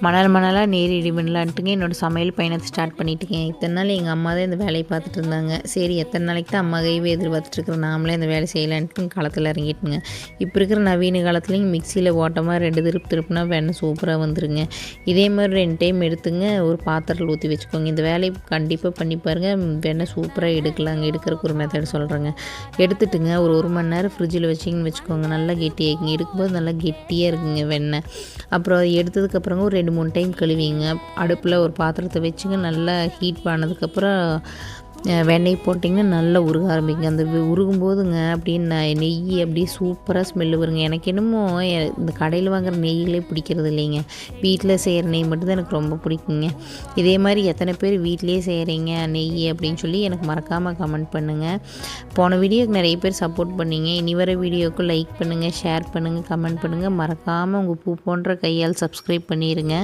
மணலாக நேரி இடிமண்ணலான்ட்டுங்க என்னோடய சமையல் பயணத்தை ஸ்டார்ட் பண்ணிட்டுங்க. இத்தனை நாள் எங்கள் அம்மா தான் இந்த வேலையை பார்த்துட்டு இருந்தாங்க. சரி எத்தனை நாளைக்கு தான் அம்மா கைவே எதிர்பார்த்துட்ருக்குறோம், நாமளே இந்த வேலை செய்யலான்ட்டு களத்தில் இறங்கிட்டுங்க. இப்போ இருக்கிற நவீன காலத்துலேயும் மிக்சியில் ஓட்டமாக 2 திருப்புனா வெண்ணெய் சூப்பராக வந்துருங்க. இதே மாதிரி 2 டைம் எடுத்துங்க ஒரு பாத்திரத்தில் ஊற்றி வச்சுக்கோங்க. இந்த வேலையை கண்டிப்பாக பண்ணி பாருங்கள், வெண்ணெய் சூப்பராக எடுக்கலாங்க. எடுக்கிறதுக்கு ஒரு மெத்தட் சொல்கிறேங்க. எடுத்துட்டுங்க ஒரு மணி நேரம் ஃப்ரிட்ஜில் வச்சிங்கன்னு வச்சுக்கோங்க, நல்லா கெட்டியாகிங்க. எடுக்கும்போது நல்லா கெட்டியாக இருக்குங்க வெண்ணெய். அப்புறம் எடுத்ததுக்கப்புறங்க ஒரு 2-3 டைம் கழுவிங்க. அடுப்பில் ஒரு பாத்திரத்தை வச்சுங்க, நல்லா ஹீட் பண்ணதுக்கப்புறம் வெண்ணெய் போட்டிங்கன்னா நல்லா உருக ஆரம்பிக்குங்க. அந்த உருகும்போதுங்க அப்படியே நெய் அப்படியே சூப்பராக ஸ்மெல்லு வருங்க. எனக்கு என்னமோ இந்த கடையில் வாங்குகிற நெய்களே பிடிக்கிறது இல்லைங்க, வீட்டில் செய்கிற நெய் மட்டும்தான் எனக்கு ரொம்ப பிடிக்குங்க. இதே மாதிரி எத்தனை பேர் வீட்டிலே செய்கிறீங்க நெய் அப்படின்னு சொல்லி எனக்கு மறக்காமல் கமெண்ட் பண்ணுங்கள். போன வீடியோக்கு நிறைய பேர் சப்போர்ட் பண்ணிங்க. இனி வர வீடியோவுக்கு லைக் பண்ணுங்கள், ஷேர் பண்ணுங்கள், கமெண்ட் பண்ணுங்கள். மறக்காமல் உங்கள் பூ போன்ற கையால் சப்ஸ்கிரைப் பண்ணிடுங்க.